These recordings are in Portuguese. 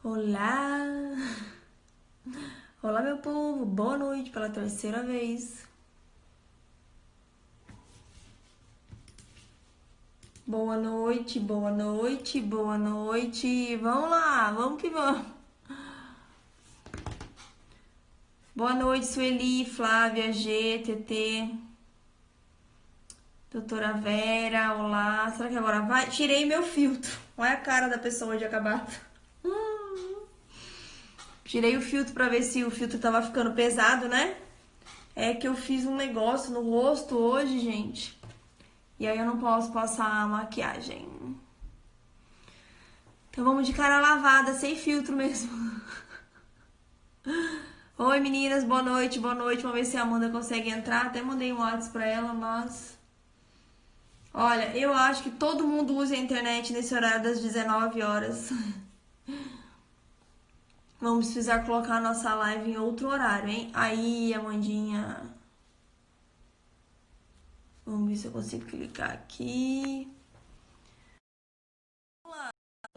Olá! Olá, meu povo! Boa noite pela terceira vez. Boa noite, boa noite, boa noite. Vamos lá, vamos que vamos. Boa noite, Sueli, Flávia, G, TT, doutora Vera, olá. Será que agora vai? Tirei meu filtro. Olha a cara da pessoa de acabado. Tirei o filtro pra ver se o filtro tava ficando pesado, né? É que eu fiz um negócio no rosto hoje, gente. E aí eu não posso passar maquiagem. Então vamos de cara lavada, sem filtro mesmo. Oi meninas, boa noite, boa noite. Vamos ver se a Amanda consegue entrar. Até mandei um WhatsApp pra ela, mas... Olha, eu acho que todo mundo usa a internet nesse horário das 19 horas. Vamos precisar colocar a nossa live em outro horário, hein? Aí, Amandinha. Vamos ver se eu consigo clicar aqui.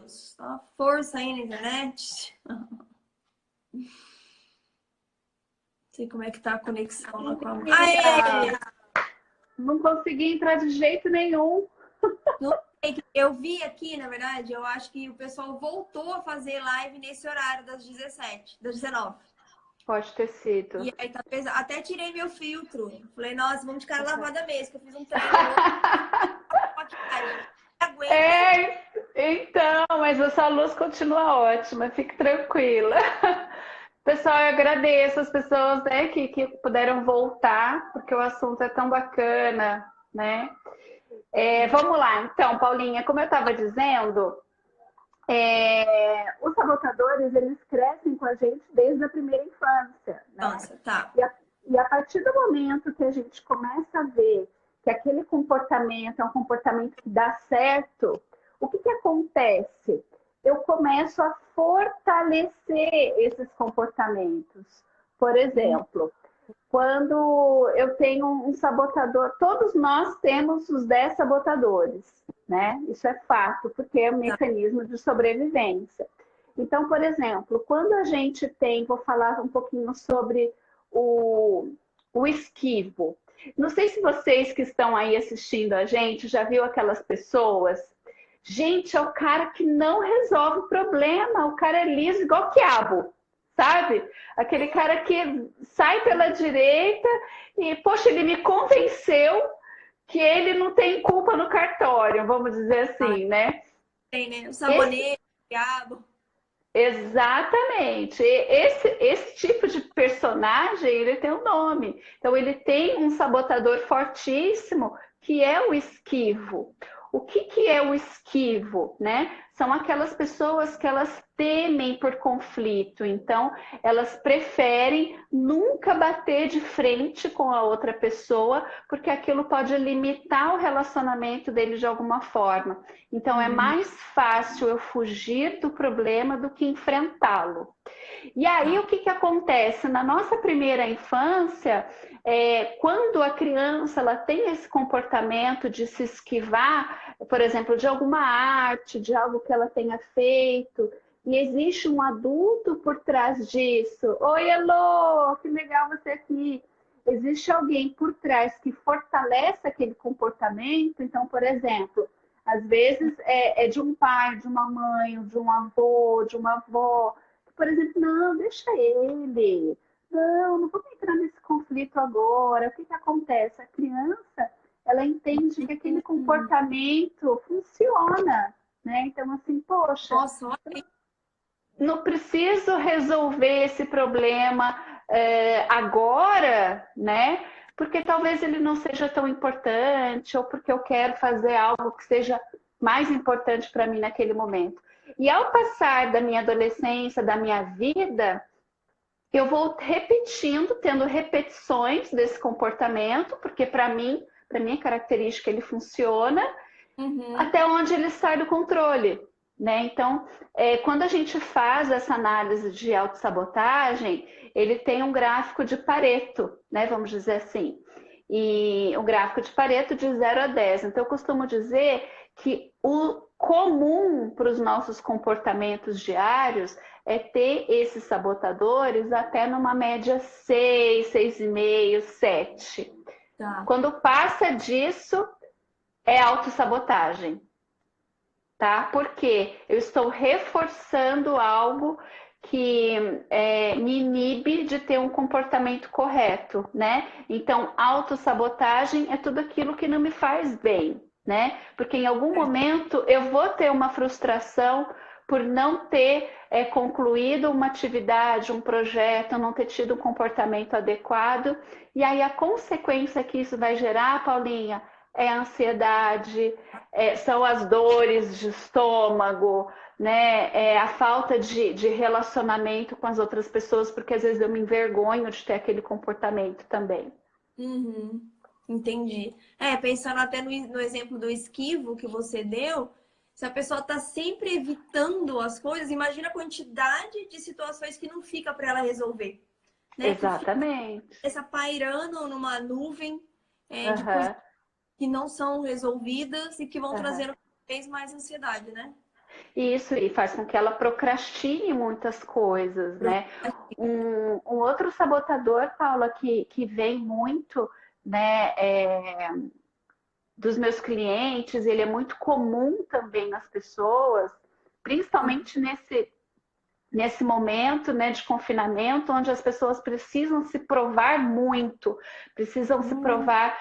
Só força aí na internet. Não sei como é que tá a conexão lá com a... Aê! Menina, não consegui entrar de jeito nenhum. Não sei, eu vi aqui, na verdade, eu acho que o pessoal voltou a fazer live nesse horário das 17, das 19. Pode ter sido. E aí tá pesado. Até tirei meu filtro. Falei, nossa, vamos de cara lavada mesmo, que eu fiz um treino hoje, maquiagem. Aguenta, hein? É, então, mas a sua luz continua ótima, fique tranquila. Pessoal, eu agradeço as pessoas, né, que puderam voltar, porque o assunto é tão bacana, né? Vamos lá, então, Paulinha, como eu estava dizendo, os sabotadores, eles crescem com a gente desde a primeira infância, né? Nossa, tá. E a partir do momento que a gente começa a ver que aquele comportamento é um comportamento que dá certo, o que acontece? Eu começo a fortalecer esses comportamentos. Por exemplo, quando eu tenho um sabotador, todos nós temos os 10 sabotadores, né? Isso é fato, porque é um Tá. mecanismo de sobrevivência. Então, por exemplo, quando a gente tem, vou falar um pouquinho sobre o, o esquivo. Não sei se vocês que estão aí assistindo a gente já viu aquelas pessoas. Gente, é o cara que não resolve o problema, o cara é liso igual quiabo, sabe? Aquele cara que sai pela direita e, poxa, ele me convenceu que ele não tem culpa no cartório, vamos dizer Tá. assim, né? Tem, né? O Esse, sabonete, o diabo. exatamente. Esse tipo de personagem, ele tem um nome. Então, ele tem um sabotador fortíssimo, que é o esquivo. O que é o esquivo, né? São aquelas pessoas que elas temem por conflito, então elas preferem nunca bater de frente com a outra pessoa, porque aquilo pode limitar o relacionamento dele de alguma forma. Então é Uhum. mais fácil eu fugir do problema do que enfrentá-lo. E aí Tá. o que acontece? Na nossa primeira infância, quando a criança ela tem esse comportamento de se esquivar, por exemplo, de alguma arte, de algo que ela tenha feito, e existe um adulto por trás disso. Oi, Elô, que legal você aqui. Existe alguém por trás que fortalece aquele comportamento. Então, por exemplo, às vezes é de um pai, de uma mãe, de um avô, de uma avó. Por exemplo, não, deixa ele. Não vamos entrar nesse conflito agora. O que acontece? A criança, ela entende que aquele Hum. comportamento funciona, né? Então, assim, poxa, Nossa, olha aí. não preciso resolver esse problema agora, né? Porque talvez ele não seja tão importante, ou porque eu quero fazer algo que seja mais importante para mim naquele momento. E ao passar da minha adolescência, da minha vida, eu vou repetindo, tendo repetições desse comportamento, porque para minha característica, ele funciona, Uhum. até onde ele sai do controle. Né? Então, quando a gente faz essa análise de autossabotagem, ele tem um gráfico de Pareto, né? Vamos dizer assim. E o gráfico de Pareto de 0 a 10. Então, eu costumo dizer que comum para os nossos comportamentos diários é ter esses sabotadores até numa média 6, 6,5, 7. Tá. Quando passa disso, é autossabotagem, tá? Porque eu estou reforçando algo que me inibe de ter um comportamento correto, né? Então, autossabotagem é tudo aquilo que não me faz bem, né? Porque em algum momento eu vou ter uma frustração por não ter concluído uma atividade, um projeto, não ter tido um comportamento adequado. E aí a consequência que isso vai gerar, Paulinha, é a ansiedade, são as dores de estômago, né? A falta de relacionamento com as outras pessoas, porque às vezes eu me envergonho de ter aquele comportamento também. Uhum, entendi. Pensando até no exemplo do esquivo que você deu, se a pessoa está sempre evitando as coisas, imagina a quantidade de situações que não fica para ela resolver, né? Que fica Exatamente. essa pairando numa nuvem de coisas Aham, que não são resolvidas e que vão aham. trazendo cada vez mais ansiedade, né? Isso, e faz com que ela procrastine muitas coisas, né? Um outro sabotador, Paula, que vem muito, né, dos meus clientes, ele é muito comum também nas pessoas, principalmente nesse momento, né, de confinamento, onde as pessoas precisam se provar muito, precisam se provar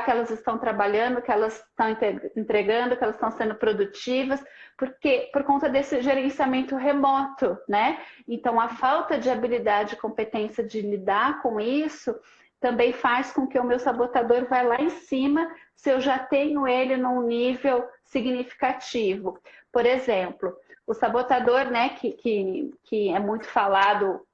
que elas estão trabalhando, que elas estão entregando, que elas estão sendo produtivas, porque por conta desse gerenciamento remoto, né? Então a falta de habilidade e competência de lidar com isso também faz com que o meu sabotador vá lá em cima se eu já tenho ele num nível significativo. Por exemplo, o sabotador, né, que é muito falado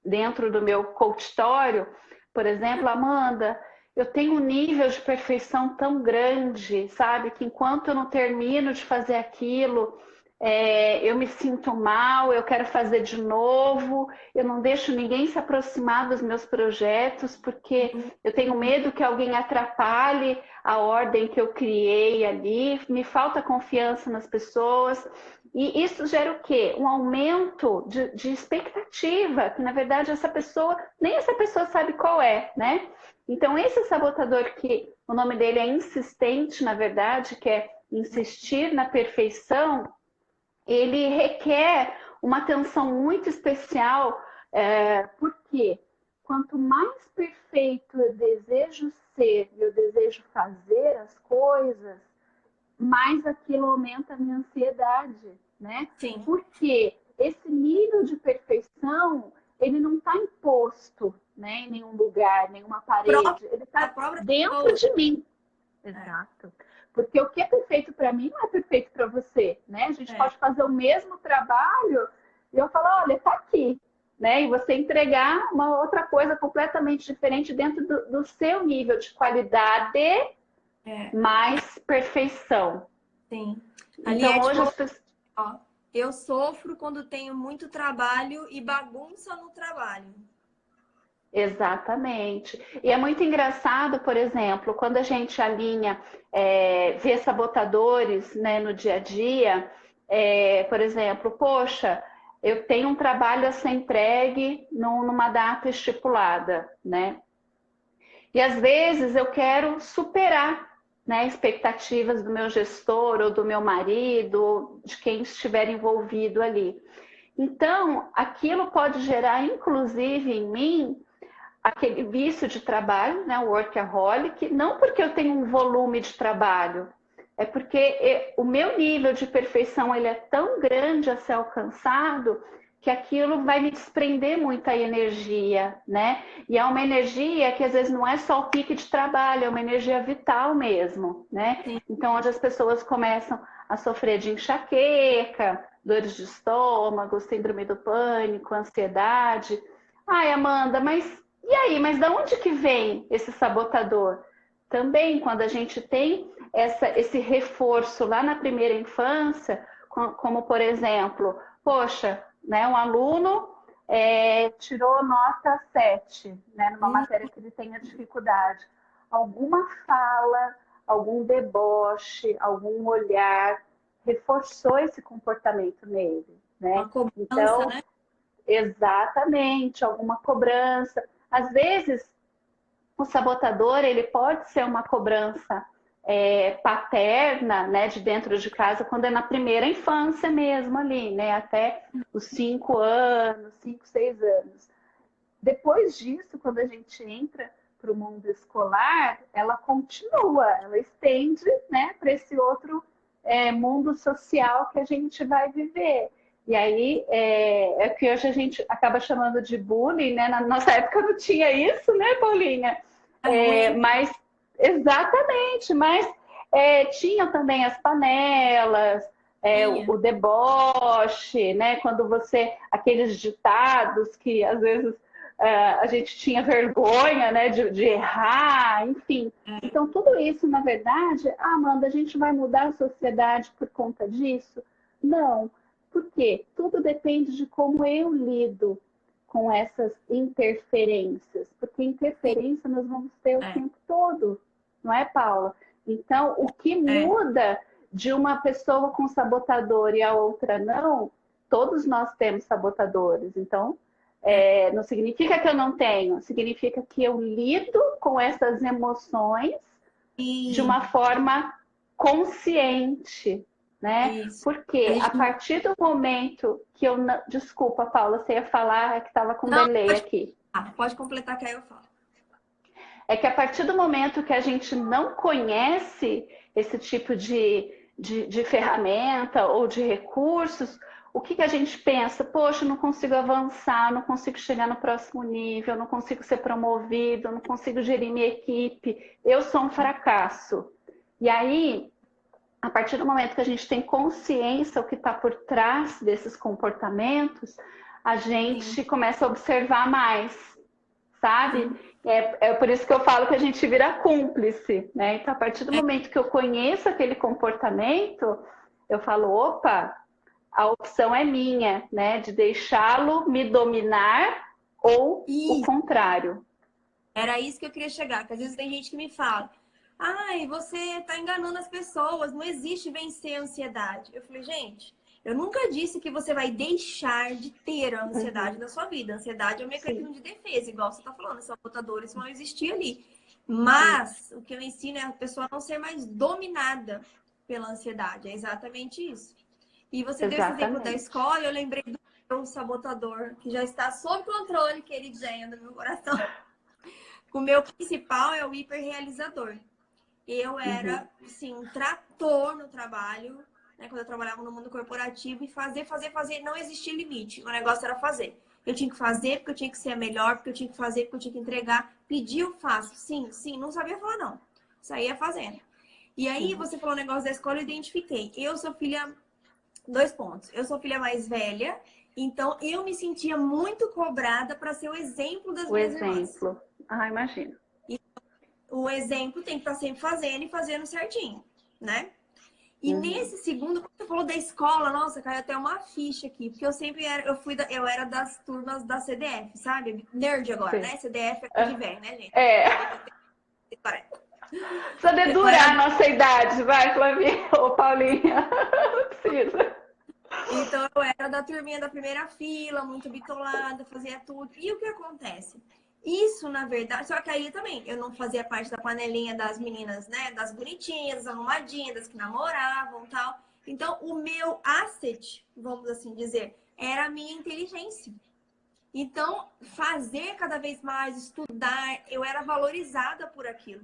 dentro do meu consultório, por exemplo, Amanda, eu tenho um nível de perfeição tão grande, sabe, que enquanto eu não termino de fazer aquilo, eu me sinto mal, eu quero fazer de novo, eu não deixo ninguém se aproximar dos meus projetos, porque eu tenho medo que alguém atrapalhe a ordem que eu criei ali, me falta confiança nas pessoas. E isso gera o quê? Um aumento de expectativa, que na verdade nem essa pessoa sabe qual é, né? Então, esse sabotador, que o nome dele é insistente, na verdade, que é insistir na perfeição, ele requer uma atenção muito especial, porque quanto mais perfeito eu desejo ser, eu desejo fazer as coisas, mais aquilo aumenta a minha ansiedade, né? Sim. Porque esse nível de perfeição, ele não está imposto, né, em nenhum lugar, nenhuma parede, ele A está própria dentro pessoa. de mim. Exato. Porque o que é perfeito para mim não é perfeito para você, né? A gente É, pode fazer o mesmo trabalho e eu falar, olha, está aqui, né? E você entregar uma outra coisa completamente diferente dentro do seu nível de qualidade é, mais perfeição. sim. Ali Então, é hoje tipo, as pessoas. ó, eu sofro quando tenho muito trabalho e bagunça no trabalho. Exatamente. E é muito engraçado, por exemplo, quando a gente alinha, vê sabotadores, né, no dia a dia, por exemplo, poxa, eu tenho um trabalho a ser entregue numa data estipulada, né? E às vezes eu quero superar, né, expectativas do meu gestor ou do meu marido, de quem estiver envolvido ali. Então, aquilo pode gerar, inclusive em mim, aquele vício de trabalho, né, o workaholic, não porque eu tenho um volume de trabalho, é porque o meu nível de perfeição ele é tão grande a ser alcançado que aquilo vai me desprender muita energia, né? E é uma energia que às vezes não é só o pique de trabalho, é uma energia vital mesmo, né? Sim. Então, onde as pessoas começam a sofrer de enxaqueca, dores de estômago, síndrome do pânico, ansiedade. Ai, Amanda, mas e aí? Mas de onde que vem esse sabotador? Também, quando a gente tem esse reforço lá na primeira infância, como por exemplo, poxa, né, um aluno tirou nota 7, né, numa Hum, matéria que ele tenha dificuldade. Alguma fala, algum deboche, algum olhar reforçou esse comportamento nele, né? Uma cobrança, Então, né? exatamente, alguma cobrança. Às vezes, o sabotador, ele pode ser uma cobrança paterna, né, de dentro de casa, quando é na primeira infância mesmo ali, né, até os 5 anos, 5, 6 anos. Depois disso, quando a gente entra para o mundo escolar, ela continua, ela estende, né, para esse outro mundo social que a gente vai viver. E aí é que hoje a gente acaba chamando de bullying, né? Na nossa época não tinha isso, né, Paulinha? É ruim. Mas exatamente, mas tinha também as panelas, Tinha. o deboche, né? Quando você aqueles ditados que às vezes a gente tinha vergonha, né, de errar, enfim. Então, tudo isso, na verdade, Amanda, a gente vai mudar a sociedade por conta disso? Não. Por quê? Tudo depende de como eu lido com essas interferências. Porque interferência nós vamos ter o É, tempo todo, não é, Paula? Então, o que é. muda de uma pessoa com sabotador e a outra não, todos nós temos sabotadores. Então, não significa que eu não tenho, significa que eu lido com essas emoções de E uma forma consciente, né? isso. A Porque a gente não, partir do momento que eu não... Desculpa, Paula, você ia falar que estava com não delay pode, aqui. pode completar que aí eu falo. É que a partir do momento que a gente não conhece esse tipo de ferramenta ou de recursos, o que a gente pensa? Poxa, eu não consigo avançar, não consigo chegar no próximo nível, não consigo ser promovido, não consigo gerir minha equipe, eu sou um fracasso. E aí, a partir do momento que a gente tem consciência do que está por trás desses comportamentos, a Sim. gente começa a observar mais, sabe? Sim. É por isso que eu falo que a gente vira cúmplice, né? Então, a partir do momento que eu conheço aquele comportamento, eu falo, opa, a opção é minha, né? De deixá-lo me dominar ou o Isso. contrário. Era isso que eu queria chegar, porque às vezes tem gente que me fala, ai, você tá enganando as pessoas, não existe vencer a ansiedade. Eu falei, gente, eu nunca disse que você vai deixar de ter a ansiedade Uhum. na sua vida. A ansiedade é um Sim. mecanismo de defesa, igual você tá falando, os sabotadores vão existir ali. Uhum. Mas o que eu ensino é a pessoa não ser mais dominada pela ansiedade. É exatamente isso. E você deu esse exemplo da Exatamente. escola, eu lembrei do meu sabotador, que já está sob controle, queridinha do meu coração. O meu principal é o hiperrealizador. Eu Uhum. era, assim, um trator no trabalho, né? Quando eu trabalhava no mundo corporativo e fazer, não existia limite. O negócio era fazer. Eu tinha que fazer porque eu tinha que ser a melhor, porque eu tinha que fazer porque eu tinha que entregar. Pedir, eu faço. Sim, sim, não sabia falar não. Saía fazendo. E aí Uhum. você falou o negócio da escola, eu identifiquei. Eu sou filha, 2 pontos. Eu sou filha mais velha, então eu me sentia muito cobrada para ser o exemplo das O minhas irmãs. exemplo. Ah, imagino. O exemplo tem que estar sempre fazendo e fazendo certinho, né? E Uhum. nesse segundo, quando você falou da escola, nossa, caiu até uma ficha aqui, porque eu sempre era, eu era das turmas da CDF, sabe? Nerd agora, Sim. né? CDF é coisa de velho, né, gente? É, Eu tenho 40. saber Eu durar era a nossa idade, vai, Flavinha ou Paulinha. Não precisa. Então eu era da turminha da primeira fila, muito bitolada, fazia tudo. E o que acontece? Isso, na verdade, só que aí também eu não fazia parte da panelinha das meninas, né? Das bonitinhas, das arrumadinhas, das que namoravam e tal. Então, o meu asset, vamos assim dizer, era a minha inteligência. Então, fazer cada vez mais, estudar, eu era valorizada por aquilo.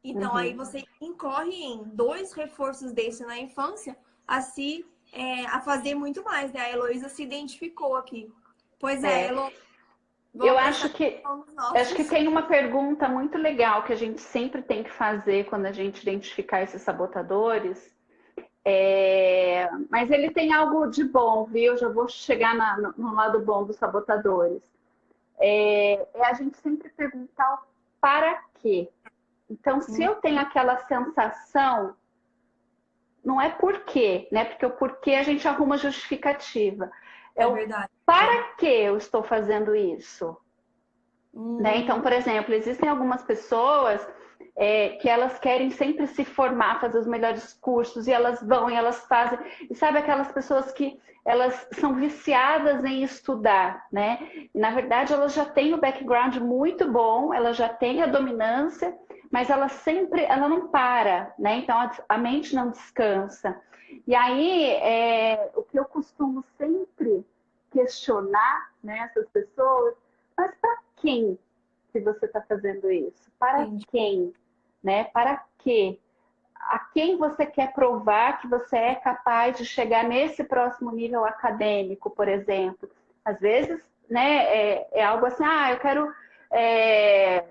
Então, aí Uhum. você incorre em 2 reforços desse na infância, assim, a fazer muito mais, né? A Heloísa se identificou aqui. Pois é, É, Elo, eu vamos prestar acho atenção nos que nossos. tem uma pergunta muito legal que a gente sempre tem que fazer quando a gente identificar esses sabotadores. Mas ele tem algo de bom, viu? Já vou chegar no lado bom dos sabotadores. É a gente sempre perguntar o para quê. Então, se eu tenho aquela sensação, não é por quê, né? Porque o porquê a gente arruma justificativa. É É o verdade. É. para que eu estou fazendo isso, né? Então, Uhum. por exemplo, existem algumas pessoas que elas querem sempre se formar, fazer os melhores cursos, e elas vão e elas fazem. E sabe aquelas pessoas que elas são viciadas em estudar, né? E, na verdade, elas já têm o background muito bom, elas já têm a dominância, mas ela não para, né? Então a mente não descansa. E aí, o que eu costumo sempre questionar, né, essas pessoas, mas para quem que você está fazendo isso? Para Entendi. quem? Né? Para quê? A quem você quer provar que você é capaz de chegar nesse próximo nível acadêmico, por exemplo? Às vezes, né, é algo assim, eu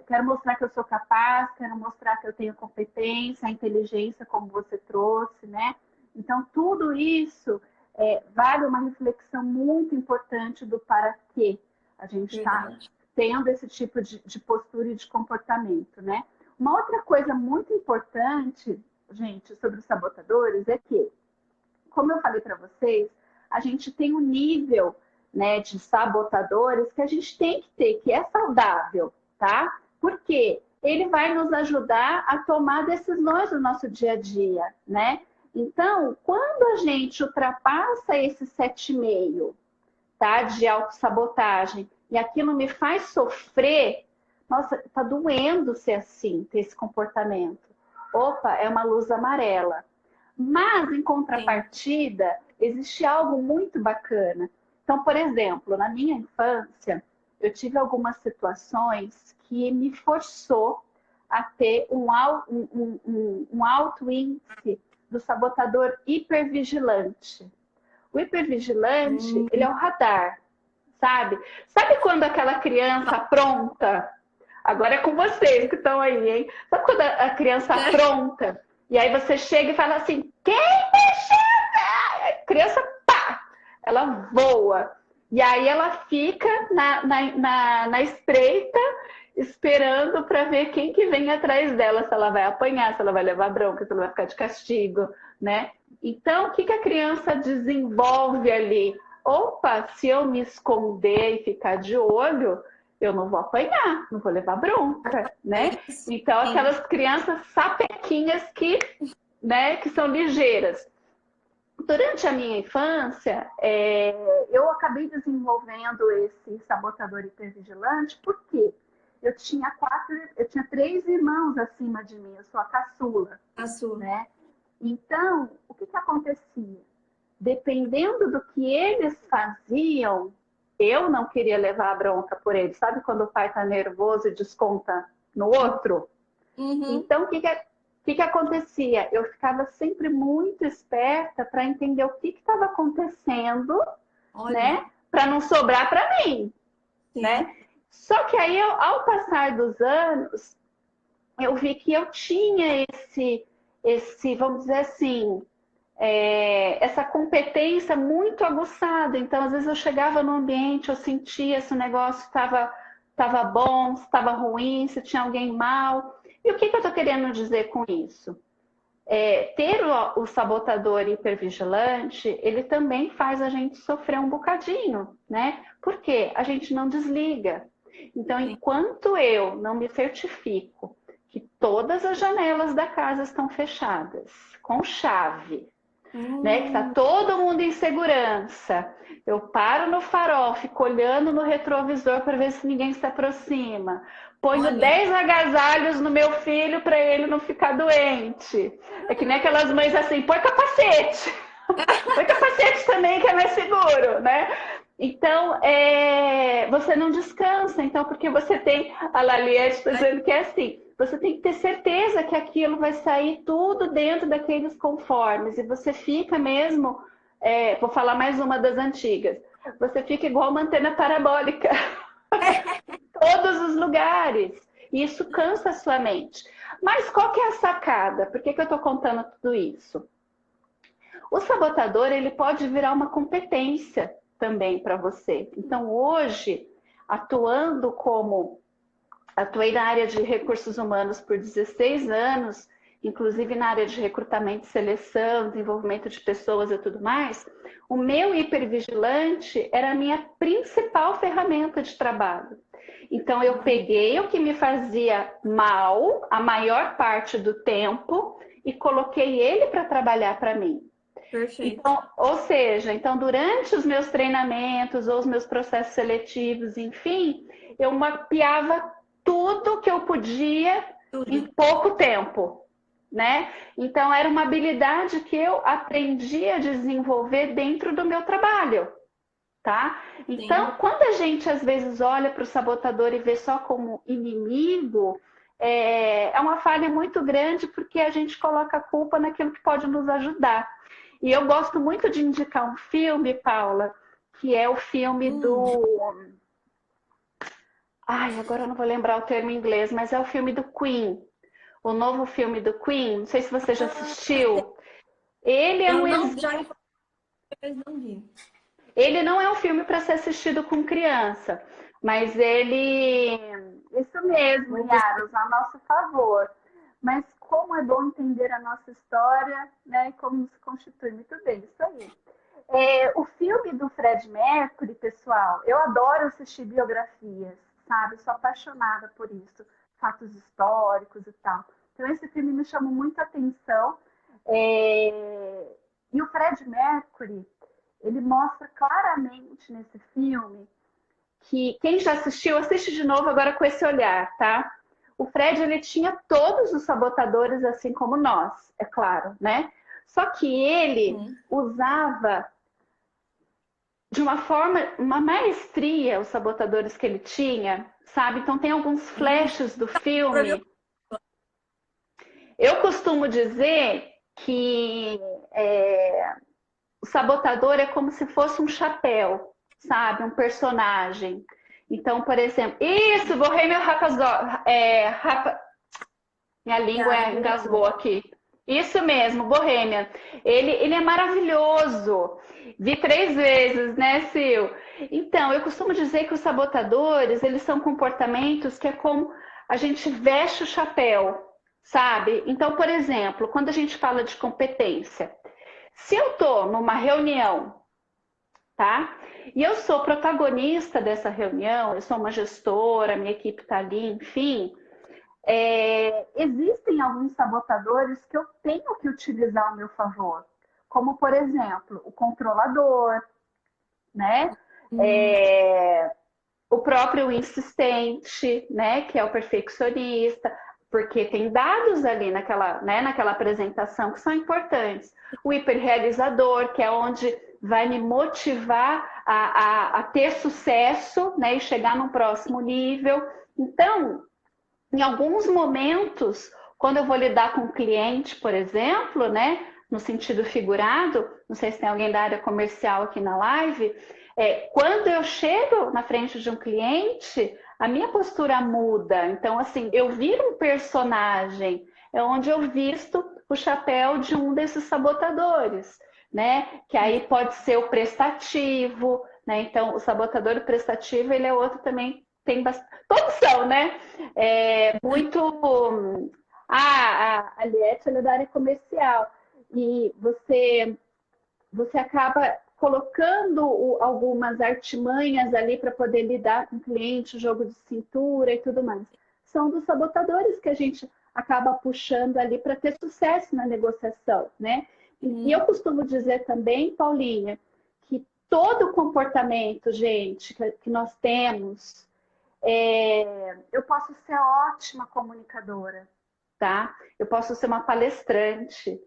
quero mostrar que eu sou capaz, quero mostrar que eu tenho competência, a inteligência, como você trouxe, né? Então, tudo isso vale uma reflexão muito importante do para quê a gente está Verdade. tendo esse tipo de postura e de comportamento, né? Uma outra coisa muito importante, gente, sobre os sabotadores é que, como eu falei para vocês, a gente tem um nível, né, de sabotadores que a gente tem que ter, que é saudável, tá? Porque ele vai nos ajudar a tomar decisões no nosso dia a dia, né? Então, quando a gente ultrapassa esse 7,5, tá, de autossabotagem, e aquilo me faz sofrer, nossa, tá doendo ser assim, ter esse comportamento. Opa, é uma luz amarela. Mas, em Sim. contrapartida, existe algo muito bacana. Então, por exemplo, na minha infância, eu tive algumas situações que me forçou a ter um alto índice do sabotador hipervigilante. O hipervigilante, ele é Hum, o radar, sabe? Sabe quando aquela criança apronta? Agora é com vocês que estão aí, hein? Sabe quando a criança apronta? E aí você chega e fala assim, quem mexeu? A criança, pá! Ela voa. E aí ela fica na espreita, esperando para ver quem que vem atrás dela, se ela vai apanhar, se ela vai levar bronca, se ela vai ficar de castigo, né? Então, o que que a criança desenvolve ali? Opa, se eu me esconder e ficar de olho, eu não vou apanhar, não vou levar bronca, é né? isso. Então, Sim. aquelas crianças sapequinhas que, né, que são ligeiras. Durante a minha infância, eu acabei desenvolvendo esse sabotador hipervigilante porque eu tinha 3 irmãos acima de mim, eu sou a caçula, A sua. né? Então, o que que acontecia? Dependendo do que eles faziam, eu não queria levar a bronca por eles. Sabe quando o pai está nervoso e desconta no outro? Uhum. Então, o que que acontecia? Eu ficava sempre muito esperta para entender o que estava acontecendo, Olha. né? Para não sobrar para mim, Sim. né? Só que aí, ao passar dos anos, eu vi que eu tinha vamos dizer assim, essa competência muito aguçada. Então, às vezes eu chegava no ambiente, eu sentia se o negócio estava bom, se estava ruim, se tinha alguém mal. E o que, que eu estou querendo dizer com isso? Ter o sabotador hipervigilante, ele também faz a gente sofrer um bocadinho, né? Porque a gente não desliga. Então, Sim. enquanto eu não me certifico que todas as janelas da casa estão fechadas, com chave, né? Que está Hum, todo mundo em segurança. Eu paro no farol, fico olhando no retrovisor para ver se ninguém se aproxima. Ponho olha. 10 agasalhos no meu filho para ele não ficar doente. É que nem aquelas mães assim, põe capacete. Põe capacete também que é mais seguro, né? Então, você não descansa, então, porque você tem, a Laliette está dizendo que é assim, você tem que ter certeza que aquilo vai sair tudo dentro daqueles conformes, e você fica mesmo, vou falar mais uma das antigas, você fica igual uma antena parabólica, em todos os lugares, e isso cansa a sua mente. Mas qual que é a sacada? Por que eu estou contando tudo isso? O sabotador, ele pode virar uma competência também para você. Então, hoje, atuei na área de recursos humanos por 16 anos, inclusive na área de recrutamento e seleção, desenvolvimento de pessoas e tudo mais, o meu hipervigilante era a minha principal ferramenta de trabalho. Então, eu peguei o que me fazia mal a maior parte do tempo e coloquei ele para trabalhar para mim. Perfeito. Então, ou seja, então durante os meus treinamentos ou os meus processos seletivos, enfim, eu mapeava tudo que eu podia em Tudo. pouco tempo, né? Então era uma habilidade que eu aprendi a desenvolver dentro do meu trabalho, tá? Então, Sim. quando a gente às vezes olha para o sabotador e vê só como inimigo, é uma falha muito grande porque a gente coloca a culpa naquilo que pode nos ajudar. E eu gosto muito de indicar um filme, Paula, que é o filme Hum. do. Ai, agora eu não vou lembrar o termo em inglês, mas é o filme do Queen. O novo filme do Queen. Não sei se você já assistiu. Ele é Eu um não, exemplo. já me falei, mas não vi. Ele não é um filme para ser assistido com criança, mas ele. Isso mesmo, Vou Yaros, a nosso favor. Mas como é bom entender a nossa história, né? E como se constitui. Muito bem, isso aí. O filme do Fred Mercury, pessoal, eu adoro assistir biografias, sabe? Sou apaixonada por isso, fatos históricos e tal. Então, esse filme me chamou muita atenção. E o Fred Mercury, ele mostra claramente nesse filme que quem já assistiu, assiste de novo agora com esse olhar, tá? O Fred, ele tinha todos os sabotadores, assim como nós, é claro, né? Só que ele Hum. usava de uma forma, uma maestria, os sabotadores que ele tinha, sabe? Então tem alguns flashes do Pra ver filme. Eu costumo dizer que o sabotador é como se fosse um chapéu, sabe? Um personagem. Então, por exemplo, isso, Bohemian Rhapsody, minha língua Ai, engasgou aqui. Isso mesmo, Bohemian. Ele é maravilhoso. Vi 3 vezes, né, Sil? Então, eu costumo dizer que os sabotadores, eles são comportamentos que é como a gente veste o chapéu, sabe? Então, por exemplo, quando a gente fala de competência, se eu tô numa reunião, tá? E eu sou protagonista dessa reunião, eu sou uma gestora, minha equipe tá ali, enfim, existem alguns sabotadores que eu tenho que utilizar ao meu favor, como por exemplo o controlador, né? Hum, É, o próprio insistente, né? Que é o perfeccionista, porque tem dados ali naquela, né? Naquela apresentação que são importantes. O hiperrealizador, que é onde vai me motivar a ter sucesso, né? E chegar num próximo nível. Então, em alguns momentos, quando eu vou lidar com um cliente, por exemplo, né, no sentido figurado, não sei se tem alguém da área comercial aqui na live, quando eu chego na frente de um cliente, a minha postura muda. Então, assim, eu viro um personagem, é onde eu visto o chapéu de um desses sabotadores, né? Que aí pode ser o prestativo, né? Então, o sabotador prestativo, ele é outro também, tem bastante. Todos são, né? Muito. A Liette, ela é da área comercial. E você acaba colocando algumas artimanhas ali para poder lidar com o cliente, o jogo de cintura e tudo mais. São dos sabotadores que a gente acaba puxando ali para ter sucesso na negociação, né? E eu costumo dizer também, Paulinha, que todo comportamento, gente, que nós temos, eu posso ser ótima comunicadora, tá? Eu posso ser uma palestrante,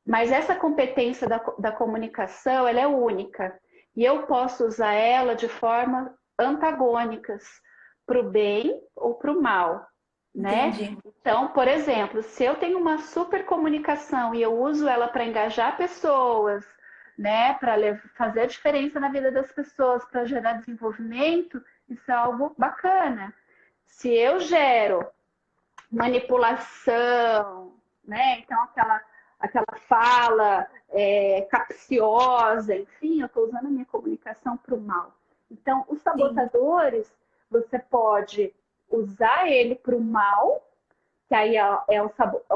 mas essa competência da comunicação, ela é única. E eu posso usar ela de forma antagônicas, para o bem ou para o mal, né? entendi. Então, por exemplo, se eu tenho uma super comunicação e eu uso ela para engajar pessoas, né, para fazer a diferença na vida das pessoas, para gerar desenvolvimento, isso é algo bacana. Se eu gero manipulação, né? Então aquela fala capciosa, enfim, eu estou usando a minha comunicação para o mal. Então, os Sim. sabotadores, você pode usar ele para o mal, que aí é o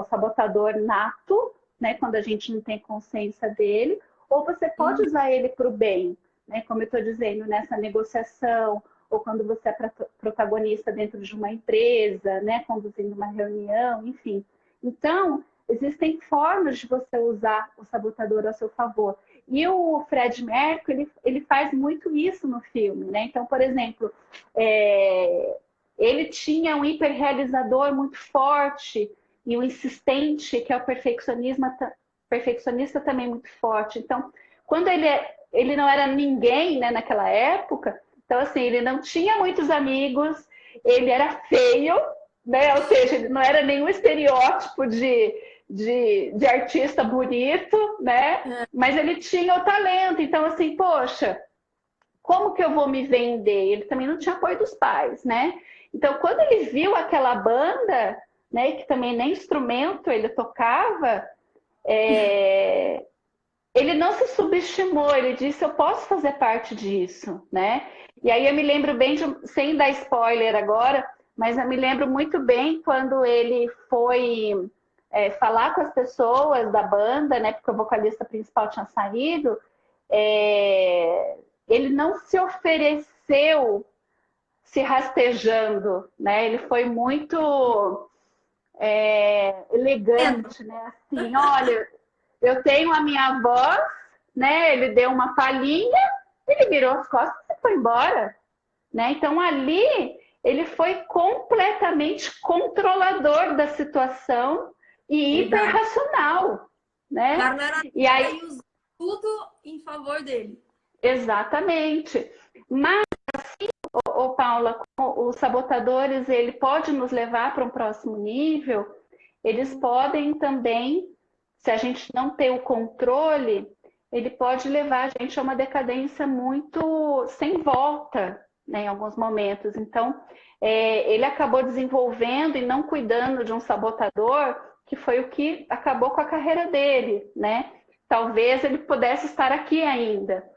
sabotador nato, né? Quando a gente não tem consciência dele, ou você pode Hum, usar ele para o bem, né? Como eu estou dizendo, nessa negociação, ou quando você é protagonista dentro de uma empresa, né, conduzindo uma reunião, enfim. Então, existem formas de você usar o sabotador a seu favor. E o Fred Mercury, ele faz muito isso no filme, né? Então, por exemplo, ele tinha um hiperrealizador muito forte e um insistente, que é o perfeccionista também muito forte. Então, quando ele não era ninguém, né, naquela época, então, assim, ele não tinha muitos amigos, ele era feio, né? Ou seja, ele não era nenhum estereótipo de artista bonito, né? Mas ele tinha o talento. Então, assim, poxa, como que eu vou me vender? Ele também não tinha apoio dos pais, né? Então, quando ele viu aquela banda, né, que também nem instrumento ele tocava, ele não se subestimou, ele disse, eu posso fazer parte disso, né? E aí eu me lembro bem, sem dar spoiler agora, mas eu me lembro muito bem quando ele foi falar com as pessoas da banda, né? Porque o vocalista principal tinha saído, ele não se ofereceu se rastejando, né? Ele foi muito elegante, né? Assim, olha, eu tenho a minha voz, né? Ele deu uma palhinha, ele virou as costas e foi embora, né? Então ali ele foi completamente controlador da situação e hiperracional, né? Claro, não era E aí, usar tudo em favor dele. exatamente. Mas, Paula, os sabotadores, ele pode nos levar para um próximo nível. Eles podem também, se a gente não ter o controle, ele pode levar a gente a uma decadência muito sem volta, né, em alguns momentos. Então, ele acabou desenvolvendo e não cuidando de um sabotador, que foi o que acabou com a carreira dele, né? Talvez ele pudesse estar aqui ainda.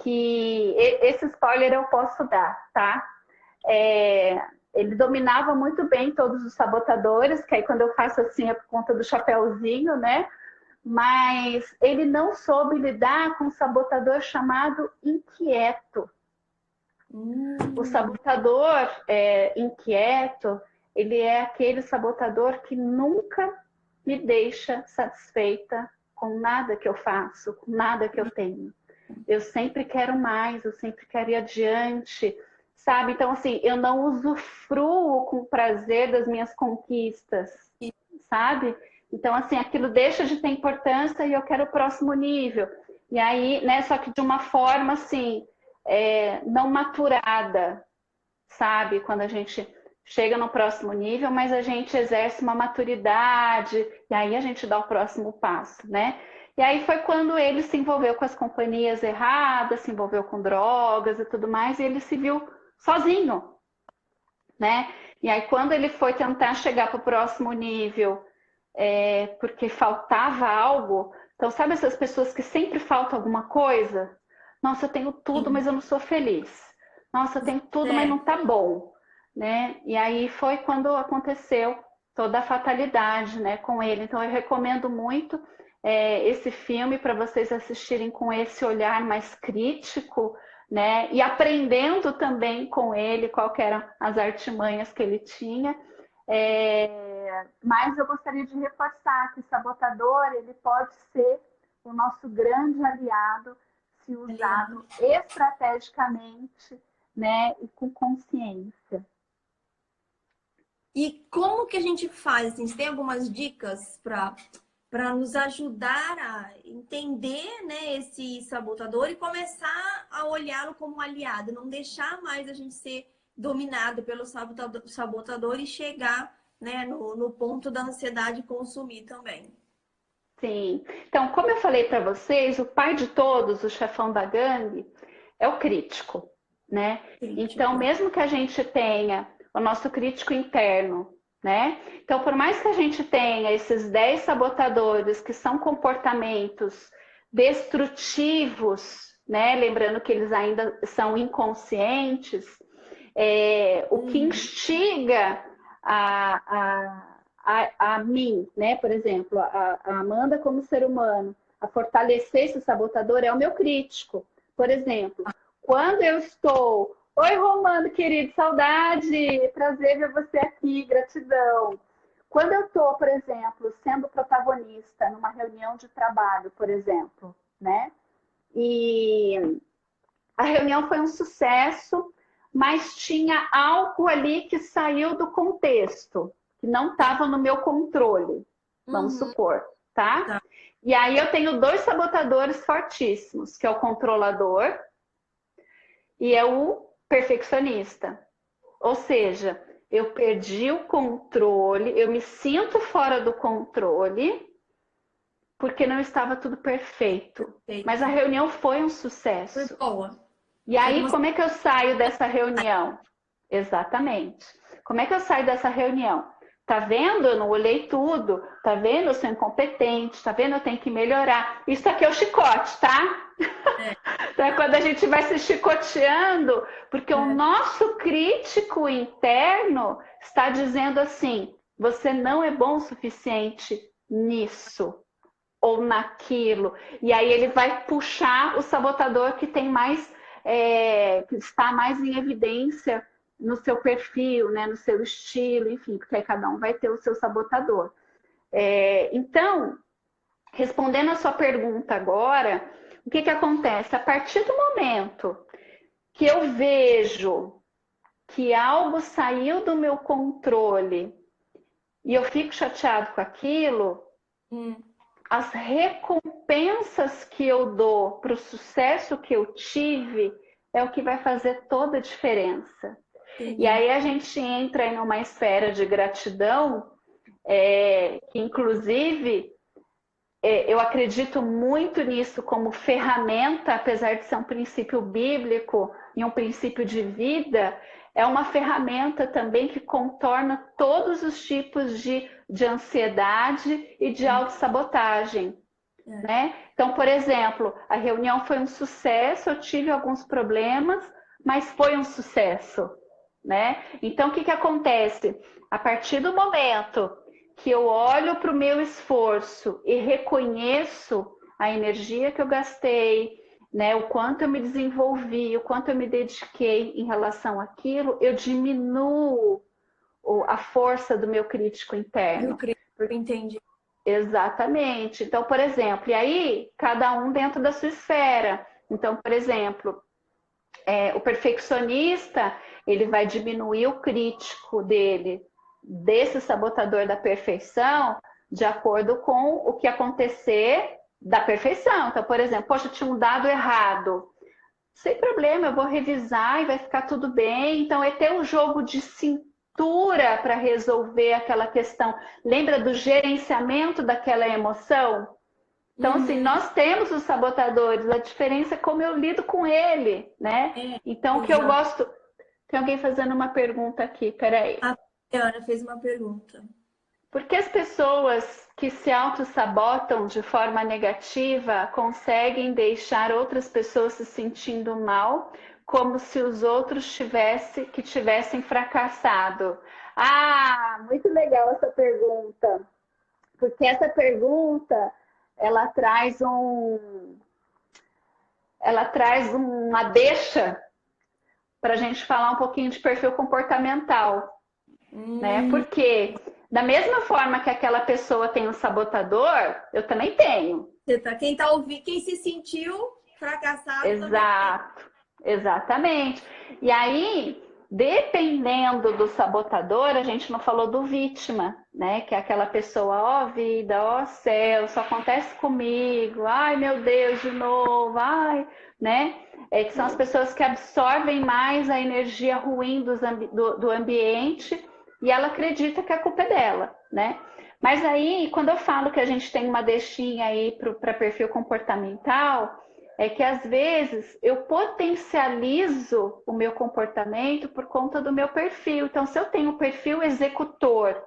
Que esse spoiler eu posso dar, tá? Ele dominava muito bem todos os sabotadores, que aí quando eu faço assim é por conta do chapéuzinho, né? Mas ele não soube lidar com um sabotador chamado inquieto. O sabotador inquieto, ele é aquele sabotador que nunca me deixa satisfeita com nada que eu faço, com nada que eu tenho. Eu sempre quero mais, eu sempre quero ir adiante, sabe? Então, assim, eu não usufruo com prazer das minhas conquistas, sabe? Então, assim, aquilo deixa de ter importância e eu quero o próximo nível. E aí, né, só que de uma forma, assim, não maturada, sabe? Quando a gente chega no próximo nível, mas a gente exerce uma maturidade e aí a gente dá o próximo passo, né? E aí foi quando ele se envolveu com as companhias erradas, se envolveu com drogas e tudo mais, e ele se viu sozinho, né? E aí quando ele foi tentar chegar para o próximo nível, porque faltava algo, então sabe essas pessoas que sempre falta alguma coisa? Nossa, eu tenho tudo, mas eu não sou feliz. Nossa, eu tenho tudo, mas não tá bom, né? E aí foi quando aconteceu toda a fatalidade, né, com ele. Então eu recomendo muito esse filme para vocês assistirem com esse olhar mais crítico, né? E aprendendo também com ele qual que eram as artimanhas que ele tinha. Mas eu gostaria de reforçar que o sabotador ele pode ser o nosso grande aliado se usado estrategicamente, né, e com consciência. E como que a gente faz? Assim, você tem algumas dicas para nos ajudar a entender, né, esse sabotador e começar a olhá-lo como um aliado, não deixar mais a gente ser dominado pelo sabotador e chegar, né, no ponto da ansiedade consumir também. Sim. Então, como eu falei para vocês, o pai de todos, o chefão da gangue, é o crítico, né? Então, mesmo que a gente tenha o nosso crítico interno, né? Então, por mais que a gente tenha esses 10 sabotadores que são comportamentos destrutivos, né? Lembrando que eles ainda são inconscientes, o que instiga a mim, né? Por exemplo, a Amanda como ser humano, a fortalecer esse sabotador é o meu crítico. Por exemplo, quando eu estou Oi, Romano, querido, saudade! Prazer ver você aqui, gratidão. Quando eu estou, por exemplo, sendo protagonista numa reunião de trabalho, por exemplo, né? E a reunião foi um sucesso, mas tinha algo ali que saiu do contexto, que não estava no meu controle, vamos Uhum, supor, tá? tá. E aí eu tenho dois sabotadores fortíssimos, que é o controlador e é o perfeccionista. Ou seja, eu perdi o controle, eu me sinto fora do controle porque não estava tudo perfeito. Mas a Perfeito. reunião foi um Foi sucesso. boa. E Foi aí, como como é que eu saio dessa reunião? Exatamente. Como é que eu saio dessa reunião? Tá vendo? Eu não olhei tudo. Tá vendo? Eu sou incompetente. Tá vendo? Eu tenho que melhorar. Isso aqui é o chicote, tá? é, Então é quando a gente vai se chicoteando, porque o é, nosso crítico interno está dizendo assim: você não é bom o suficiente nisso ou naquilo. E aí ele vai puxar o sabotador que tem mais, que está mais em evidência no seu perfil, né, no seu estilo, enfim, porque aí cada um vai ter o seu sabotador. Então, respondendo a sua pergunta agora, o que acontece? A partir do momento que eu vejo que algo saiu do meu controle e eu fico chateado com aquilo, hum, as recompensas que eu dou para o sucesso que eu tive é o que vai fazer toda a diferença. E entendi. aí a gente entra em uma esfera de gratidão, que inclusive eu acredito muito nisso como ferramenta, apesar de ser um princípio bíblico e um princípio de vida, é uma ferramenta também que contorna todos os tipos de ansiedade e de Sim, autossabotagem, é. né? Então, por exemplo, a reunião foi um sucesso, eu tive alguns problemas, mas foi um sucesso, né? Então, o que acontece? A partir do momento que eu olho para o meu esforço e reconheço a energia que eu gastei, né, o quanto eu me desenvolvi, o quanto eu me dediquei em relação àquilo, eu diminuo a força do meu crítico Eu interno. creio, entendi. Exatamente. Então, por exemplo, e aí cada um dentro da sua esfera. Então, por exemplo, o perfeccionista, ele vai diminuir o crítico dele, desse sabotador da perfeição, de acordo com o que acontecer da perfeição. Então, por exemplo, poxa, tinha um dado errado. Sem problema, eu vou revisar e vai ficar tudo bem. Então, é ter um jogo de cintura para resolver aquela questão. Lembra do gerenciamento daquela emoção? Então, assim, Uhum, nós temos os sabotadores, a diferença é como eu lido com ele, né? é, Então, o que eu exato. gosto. Tem alguém fazendo uma pergunta aqui, peraí. A Ana fez uma pergunta. Por que as pessoas que se auto-sabotam de forma negativa conseguem deixar outras pessoas se sentindo mal, como se os outros tivessem fracassado? Ah, muito legal essa pergunta, porque essa pergunta ela traz uma deixa para a gente falar um pouquinho de perfil comportamental, né? Hum, Porque da mesma forma que aquela pessoa tem um sabotador, eu também tenho. quem tá ouvindo, quem se sentiu fracassado também tem. Exato, exatamente. E aí, dependendo do sabotador, a gente não falou do vítima, né? Que é aquela pessoa, ó vida, ó céu, só acontece comigo, ai meu Deus, de novo, ai, né? Que são as pessoas que absorvem mais a energia ruim do ambiente e ela acredita que a culpa é dela, né? Mas aí, quando eu falo que a gente tem uma deixinha aí para perfil comportamental, é que às vezes eu potencializo o meu comportamento por conta do meu perfil. Então, se eu tenho o perfil executor,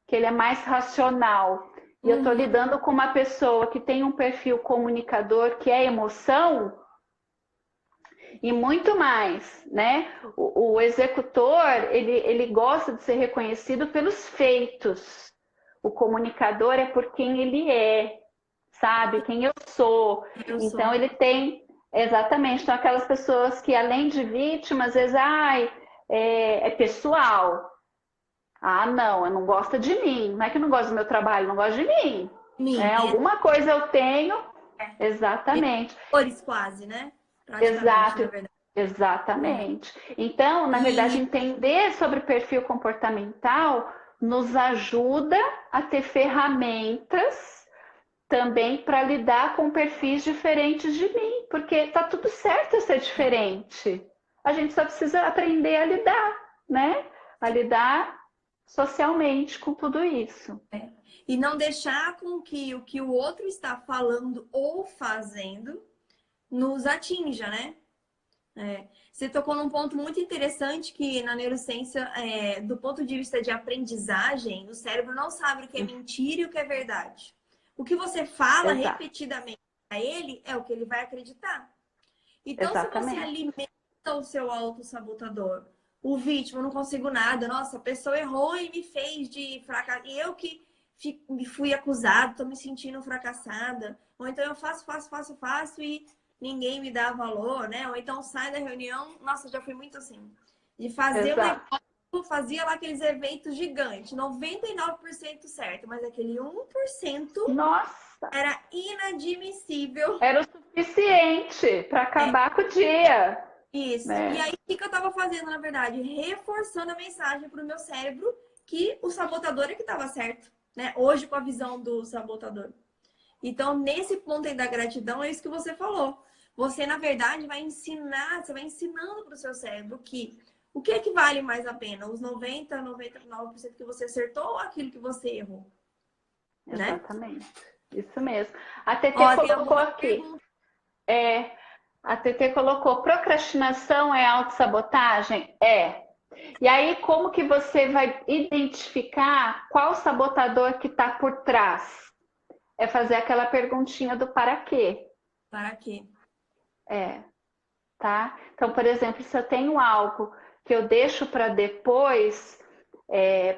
que ele é mais racional, e eu estou Uhum, lidando com uma pessoa que tem um perfil comunicador, que é emoção, e muito mais, né? O executor, ele gosta de ser reconhecido pelos feitos. O comunicador é por quem ele é, sabe? Quem eu sou. eu Então, sou. ele tem Exatamente. Então, aquelas pessoas que, além de vítimas, às vezes, ai, é pessoal. Ah, não, eu não gosta de mim. Não é que não gosta do meu trabalho, não gosta de mim. Mim, É, alguma coisa eu tenho. Exatamente. cores quase, né? Praticamente, na Exato. verdade. É. Exatamente. Então, na verdade, E entender sobre perfil comportamental nos ajuda a ter ferramentas também para lidar com perfis diferentes de mim, porque tá tudo certo eu ser diferente. A gente só precisa aprender a lidar, né? A lidar socialmente com tudo isso. e não deixar com que o outro está falando ou fazendo nos atinja, né? Você tocou num ponto muito interessante que na neurociência, do ponto de vista de aprendizagem, o cérebro não sabe o que é mentira e o que é verdade. O que você fala Exato, repetidamente a ele é o que ele vai acreditar. Então, se você exatamente, alimenta o seu autossabotador, o vítima, eu não consigo nada, nossa, a pessoa errou e me fez de fracassar, e eu que me fui acusado, tô me sentindo fracassada, ou então eu faço e ninguém me dá valor, né? Ou então sai da reunião, nossa, já fui muito assim, de fazer um exato. evento, fazia lá aqueles eventos gigantes, 99% certo, mas aquele 1% Nossa, era inadmissível. era o suficiente para acabar com o dia, Isso. E né? aí, o que eu tava fazendo, na verdade? Reforçando a mensagem pro meu cérebro que o sabotador é que tava certo, né? Hoje, com a visão do sabotador. Então, nesse ponto aí da gratidão, é isso que você falou. Você, na verdade, vai ensinar, você vai ensinando pro seu cérebro que o que é que vale mais a pena? Os 99% que você acertou ou aquilo que você errou, né? Exatamente, isso mesmo. A Ó, TT tem colocou algumas aqui, perguntas. é, a TT colocou, procrastinação é autossabotagem? É. E aí, como que você vai identificar qual sabotador que está por trás? É fazer aquela perguntinha do para quê. Para quê? É, tá? Então, por exemplo, se eu tenho algo que eu deixo para depois,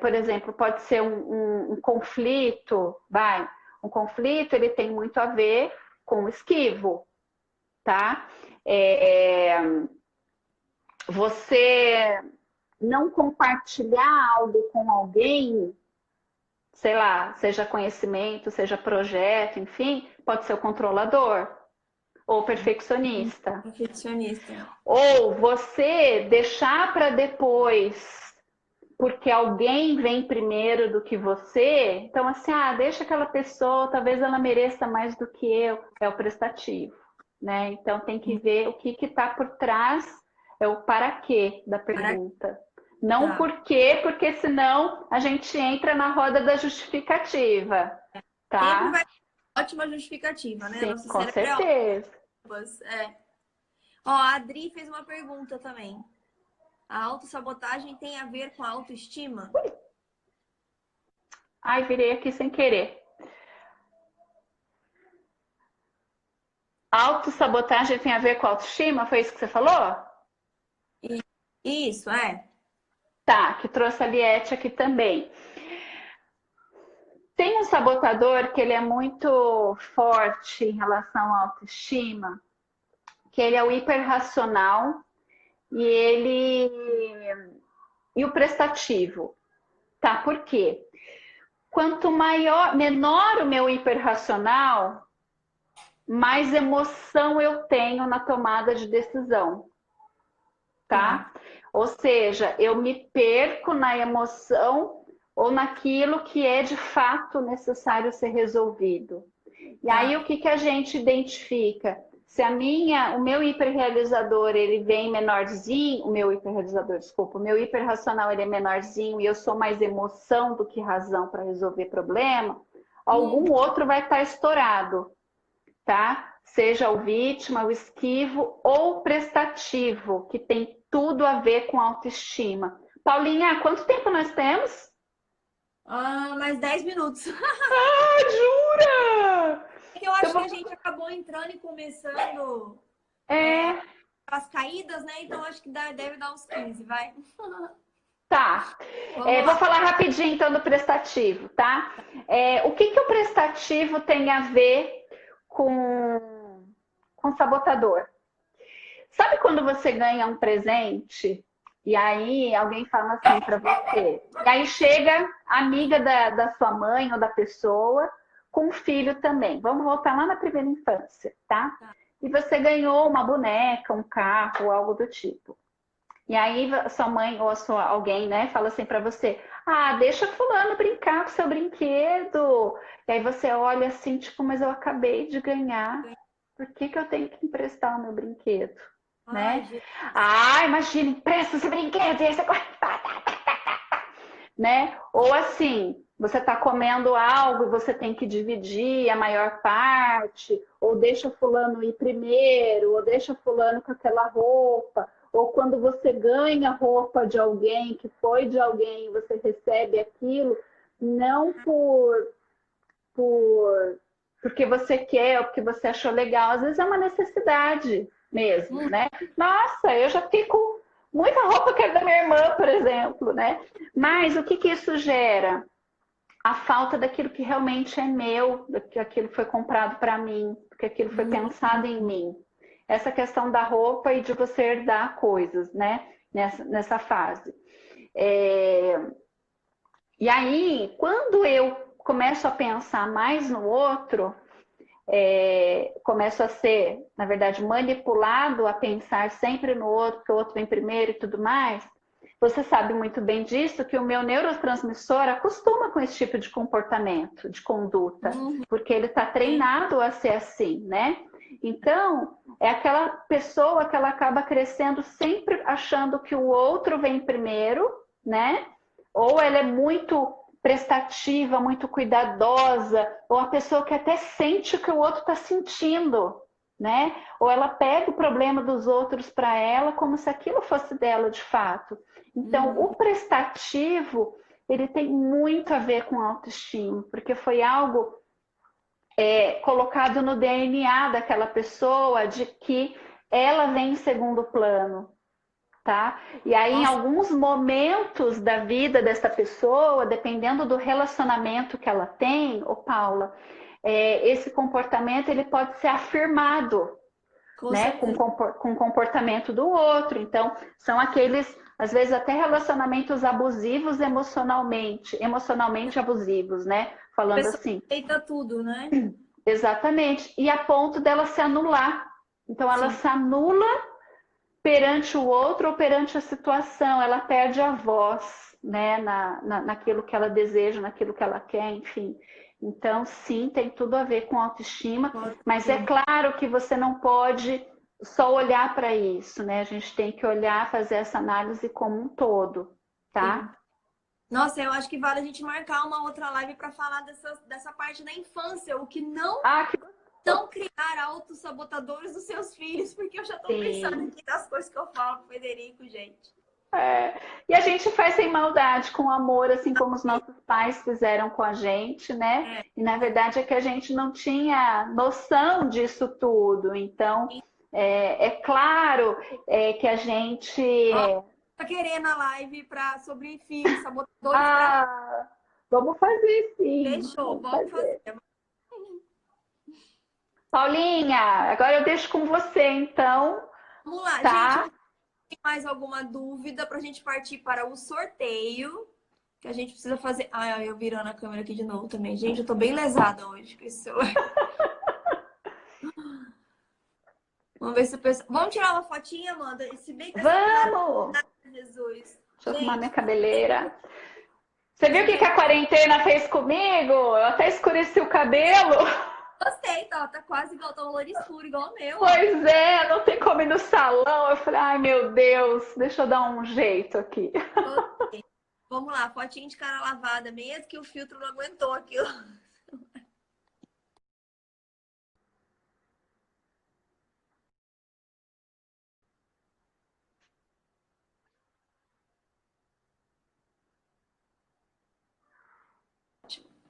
por exemplo, pode ser um conflito, vai. Um conflito, ele tem muito a ver com o esquivo, tá? É, você não compartilhar algo com alguém, sei lá, seja conhecimento, seja projeto, enfim, pode ser o controlador ou o perfeccionista. Perfeccionista. Ou você deixar para depois porque alguém vem primeiro do que você, então assim, deixa aquela pessoa, talvez ela mereça mais do que eu, é o prestativo, né? Então tem que ver o que está por trás, é o para quê da Para pergunta. Não tá. por quê, porque senão a gente entra na roda da justificativa, Sempre vai tá? ter ótima justificativa, né? Sim, Nosso com cérebro é certeza. ótimo. Ó, a Adri fez uma pergunta também. A autossabotagem tem a ver com a autoestima? Ai, virei aqui sem querer. Autossabotagem tem a ver com autoestima? Foi isso que você falou? Isso, é. Tá, que trouxe a Liette aqui também. Tem um sabotador que ele é muito forte em relação à autoestima, que ele é o hiperracional e e o prestativo. Tá? Por quê? Quanto menor o meu hiperracional, mais emoção eu tenho na tomada de decisão, Sim. tá? Ou seja, eu me perco na emoção ou naquilo que é de fato necessário ser resolvido. E aí o Tá. que que a gente identifica? Se o meu hiperrealizador, ele vem menorzinho, o meu hiperrealizador, desculpa, o meu hiperracional ele é menorzinho e eu sou mais emoção do que razão para resolver problema, Hum, algum outro vai estar estourado, tá? Seja o vítima, o esquivo ou o prestativo, que tem tudo a ver com autoestima. Paulinha, quanto tempo nós temos? mais 10 minutos. Ah, jura? Eu Então, acho que a gente acabou entrando e começando é, as caídas, né? Então acho que deve dar uns 15, vai. tá. Vamos Vou lá. falar rapidinho então do prestativo, tá? O que que o prestativo tem a ver com sabotador? Sabe quando você ganha um presente e aí alguém fala assim para você? E aí chega a amiga da sua mãe ou da pessoa com o filho também. Vamos voltar lá na primeira infância, tá? E você ganhou uma boneca, um carro, algo do tipo. E aí a sua mãe ou alguém, né, fala assim para você: "Ah, deixa fulano brincar com seu brinquedo". E aí você olha assim, tipo, mas eu acabei de ganhar. Por que que eu tenho que emprestar o meu brinquedo, Ai, né? gente. Ah, imagina, empresta esse brinquedo e aí você corre, né? Ou assim, você está comendo algo e você tem que dividir a maior parte, ou deixa fulano ir primeiro, ou deixa fulano com aquela roupa, ou quando você ganha roupa de alguém, que foi de alguém, você recebe aquilo, não por porque você quer ou porque você achou legal, às vezes é uma necessidade mesmo, né? Nossa, eu já fiquei com muita roupa que é da minha irmã, por exemplo, né? Mas o que que isso gera? A falta daquilo que realmente é meu, que aquilo foi comprado para mim, que aquilo foi pensado em mim. Essa questão da roupa e de você herdar coisas, né? Nessa fase. E aí, quando eu começo a pensar mais no outro, começo a ser, na verdade, manipulado a pensar sempre no outro, que o outro vem primeiro e tudo mais, você sabe muito bem disso, que o meu neurotransmissor acostuma com esse tipo de comportamento, de conduta, porque ele está treinado a ser assim, né? Então, é aquela pessoa que ela acaba crescendo sempre achando que o outro vem primeiro, né? Ou ela é muito prestativa, muito cuidadosa, ou a pessoa que até sente o que o outro está sentindo, né? Ou ela pega o problema dos outros para ela como se aquilo fosse dela de fato. Então, o prestativo, ele tem muito a ver com autoestima, porque foi algo colocado no DNA daquela pessoa de que ela vem em segundo plano, tá? E aí, em Nossa, alguns momentos da vida dessa pessoa, dependendo do relacionamento que ela tem, ô Paula, esse comportamento ele pode ser afirmado, com né, certeza. com o comportamento do outro. Então, são aqueles, às vezes, até relacionamentos abusivos emocionalmente abusivos, né? A Falando pessoa assim. aceita tudo, né? Exatamente. E a ponto dela se anular. Então, ela Sim. se anula perante o outro ou perante a situação, ela perde a voz, né, naquilo que ela deseja, naquilo que ela quer, enfim. Então, sim, tem tudo a ver com autoestima, mas é claro que você não pode só olhar para isso, né? A gente tem que olhar, fazer essa análise como um todo, Sim. tá? Nossa, eu acho que vale a gente marcar uma outra live para falar dessa parte da infância, o que não Ah, que criar autossabotadores dos seus filhos, porque eu já tô pensando sim. aqui das coisas que eu falo pro Federico, gente. É. E a gente faz sem maldade, com amor, assim como os nossos pais fizeram com a gente, né? É, E na verdade é que a gente não tinha noção disso tudo. Então, é claro que a gente. ó, tá querendo a live sobre filhos, sabotadores para Ah, vamos fazer sim. fechou, Vamos vamos fazer. fazer. Paulinha, agora eu deixo com você, então, Vamos lá, gente. tá? Tem mais alguma dúvida para a gente partir para o sorteio? Que a gente precisa fazer. Ai, eu virando a câmera aqui de novo também. Gente, eu tô bem lesada hoje com esse celular. Vamos ver se o pessoal. Vamos tirar uma fotinha, Amanda? Se bem que essa claridade, Vamos! Jesus. Deixa eu arrumar minha Gente, cabeleira. Você viu o que gente, a quarentena fez comigo? Eu até escureci o cabelo. gostei, tá quase igual, tá um louro escuro, igual o meu, ó. Pois é, não tem como ir no salão. Eu falei, ai meu Deus, deixa eu dar um jeito aqui. Gostei. Vamos lá, fotinho de cara lavada, mesmo que o filtro não aguentou aquilo.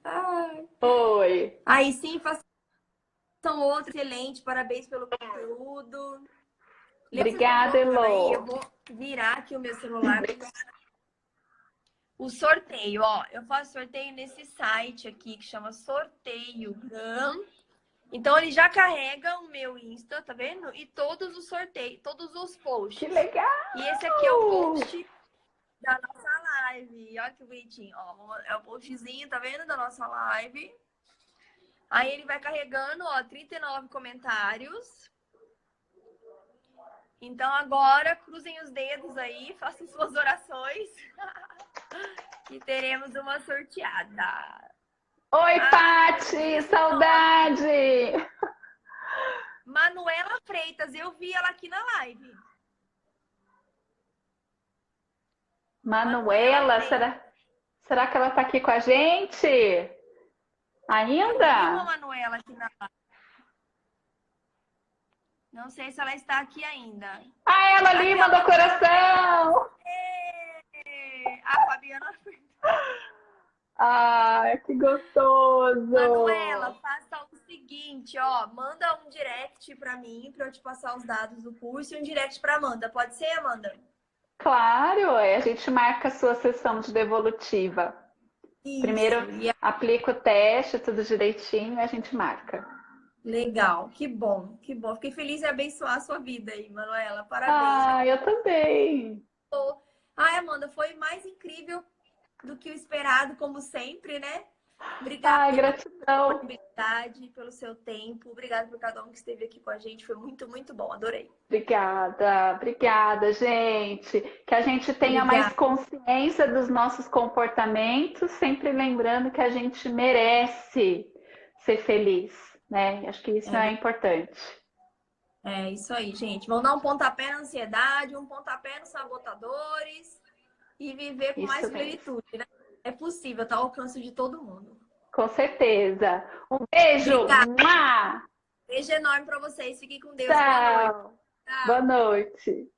Ai. Oi. Aí sim, façam outro excelente, parabéns pelo conteúdo. Lembra que vocês vão Obrigada, voltando aí? Eu Elô. vou virar aqui o meu celular. O sorteio, ó. Eu faço sorteio nesse site aqui que chama Sorteio Gun. Então ele já carrega o meu Insta, tá vendo? E todos os sorteios, todos os Que posts. legal! E esse aqui é o post da nossa live. Olha que bonitinho. Ó, é o postzinho, tá vendo? Da nossa live. Aí ele vai carregando, ó, 39 comentários. Então agora, cruzem os dedos aí, façam suas orações. Que teremos uma sorteada. Oi, Ai, Pati! Saudade! Manuela Freitas, eu vi ela aqui na live. Manuela, Freitas. será que ela está aqui com a gente? Eu vi uma Ainda? Manuela aqui na live. Não sei se ela está aqui ainda. Ah, ela ali Aqui, ó, mandou Manuela coração! Freitas. A Fabiana Freitas. Ah, que Manuela, gostoso! faça o seguinte, ó, manda um direct pra mim, pra eu te passar os dados do curso e um direct pra Amanda. Pode ser, Amanda? Claro, a gente marca a sua sessão de devolutiva. Primeiro Isso. aplica o teste, tudo direitinho, e a gente marca. Legal, que bom, que bom. Fiquei feliz em abençoar a sua vida aí, Manuela. Parabéns. Ah, eu também. Ai, Amanda, foi mais incrível do que o esperado, como sempre, né? Obrigada Ai, pela gratidão. disponibilidade, pelo seu tempo. Obrigada por cada um que esteve aqui com a gente. Foi muito, muito bom. Adorei. Obrigada, obrigada, gente. Que a gente tenha mais Obrigada. consciência dos nossos comportamentos, sempre lembrando que a gente merece ser feliz, né? Acho que isso é importante. É isso aí, gente. Vão dar um pontapé na ansiedade, um pontapé nos sabotadores e viver com mais Isso mesmo. plenitude, né? É possível, tá ao alcance de todo mundo. Com certeza. Um beijo. Obrigada. Mua! Beijo enorme para vocês. Fiquem com Deus. Boa noite. Tchau. Boa Tchau. noite.